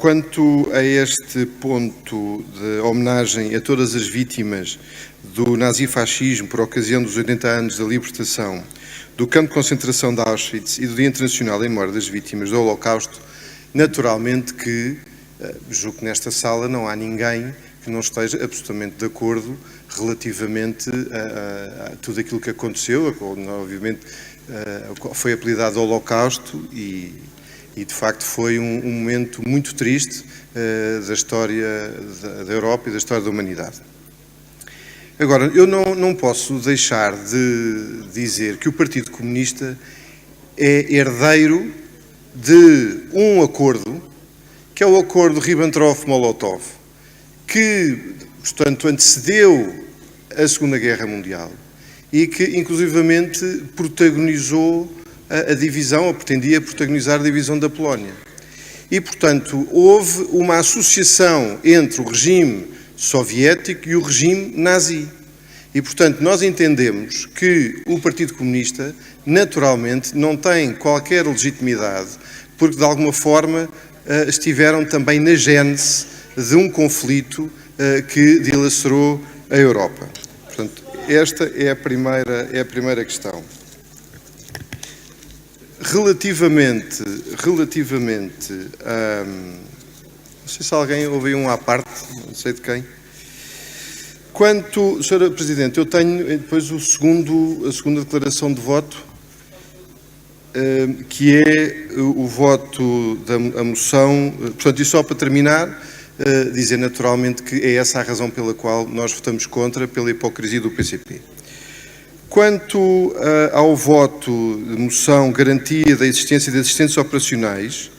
Quanto a este ponto de homenagem a todas as vítimas do nazifascismo por ocasião dos 80 anos da libertação do campo de concentração de Auschwitz e do Dia Internacional em Memória das Vítimas do Holocausto, naturalmente que, julgo que nesta sala não há ninguém que não esteja absolutamente de acordo relativamente a tudo aquilo que aconteceu. Obviamente foi apelidado Holocausto e de facto foi um momento muito triste da história da Europa e da história da humanidade. Agora, eu não posso deixar de dizer que o Partido Comunista é herdeiro de um acordo, que é o acordo Ribbentrop-Molotov, que, portanto, antecedeu a Segunda Guerra Mundial e que, inclusivamente, protagonizou a divisão, ou pretendia protagonizar a divisão da Polónia. E, portanto, houve uma associação entre o regime soviético e o regime nazi. E, portanto, nós entendemos que o Partido Comunista, naturalmente, não tem qualquer legitimidade, porque, de alguma forma, estiveram também na gênese de um conflito que dilacerou a Europa. Portanto, esta é a primeira questão. Relativamente a... Não sei se alguém ouve um à parte, não sei de quem. Sra. Presidente, eu tenho depois a segunda declaração de voto, que é o voto da moção. Portanto, e só para terminar, dizer naturalmente que é essa a razão pela qual nós votamos contra, pela hipocrisia do PCP. Quanto ao voto de moção garantia da existência de assistentes operacionais,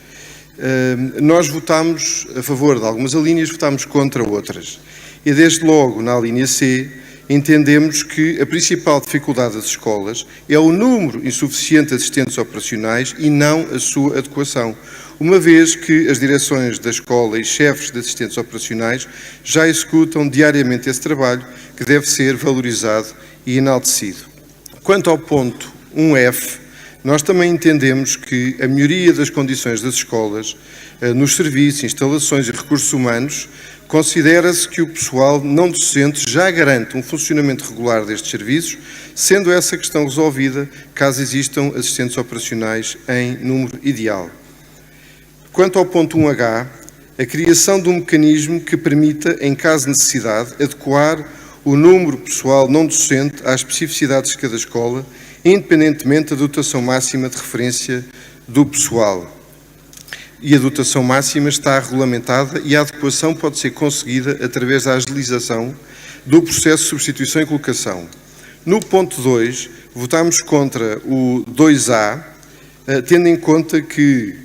nós votámos a favor de algumas alíneas, votámos contra outras. E desde logo, na alínea C, entendemos que a principal dificuldade das escolas é o número insuficiente de assistentes operacionais e não a sua adequação, uma vez que as direções da escola e chefes de assistentes operacionais já executam diariamente esse trabalho, que deve ser valorizado e enaltecido. Quanto ao ponto 1F, nós também entendemos que a melhoria das condições das escolas, nos serviços, instalações e recursos humanos, considera-se que o pessoal não docente já garante um funcionamento regular destes serviços, sendo essa questão resolvida caso existam assistentes operacionais em número ideal. Quanto ao ponto 1H, a criação de um mecanismo que permita, em caso de necessidade, adequar o número pessoal não docente às especificidades de cada escola, independentemente da dotação máxima de referência do pessoal. E a dotação máxima está regulamentada e a adequação pode ser conseguida através da agilização do processo de substituição e colocação. No ponto 2, votámos contra o 2A, tendo em conta que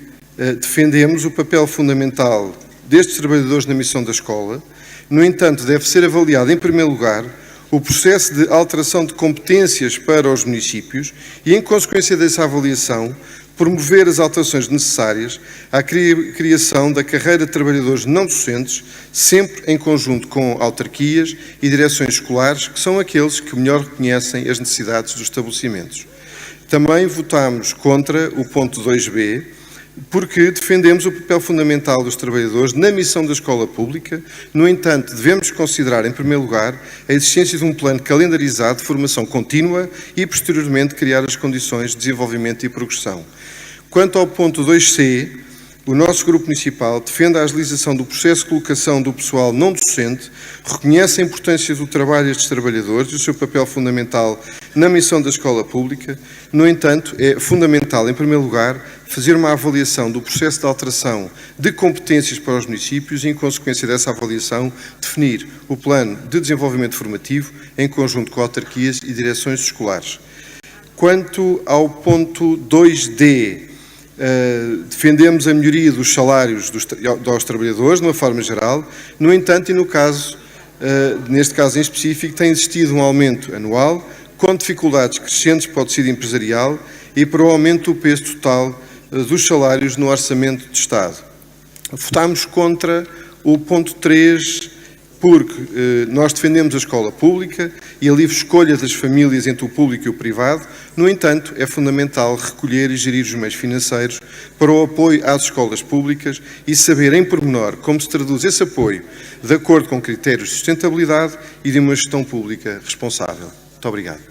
defendemos o papel fundamental destes trabalhadores na missão da escola. No entanto, deve ser avaliado, em primeiro lugar, o processo de alteração de competências para os municípios e, em consequência dessa avaliação, promover as alterações necessárias à criação da carreira de trabalhadores não docentes, sempre em conjunto com autarquias e direções escolares, que são aqueles que melhor reconhecem as necessidades dos estabelecimentos. Também votámos contra o ponto 2B, porque defendemos o papel fundamental dos trabalhadores na missão da escola pública. No entanto, devemos considerar, em primeiro lugar, a existência de um plano calendarizado de formação contínua e, posteriormente, criar as condições de desenvolvimento e progressão. Quanto ao ponto 2C, o nosso Grupo Municipal defende a agilização do processo de colocação do pessoal não docente, reconhece a importância do trabalho destes trabalhadores e o seu papel fundamental na missão da escola pública. No entanto, é fundamental, em primeiro lugar, fazer uma avaliação do processo de alteração de competências para os municípios e, em consequência dessa avaliação, definir o plano de desenvolvimento formativo em conjunto com autarquias e direções escolares. Quanto ao ponto 2D, defendemos a melhoria dos salários dos trabalhadores, de uma forma geral. No entanto, e neste caso em específico, tem existido um aumento anual, com dificuldades crescentes para o tecido empresarial e para o aumento do peso total dos salários no Orçamento de Estado. Votámos contra o ponto 3, porque nós defendemos a escola pública e a livre escolha das famílias entre o público e o privado. No entanto, é fundamental recolher e gerir os meios financeiros para o apoio às escolas públicas e saber em pormenor como se traduz esse apoio de acordo com critérios de sustentabilidade e de uma gestão pública responsável. Muito obrigado.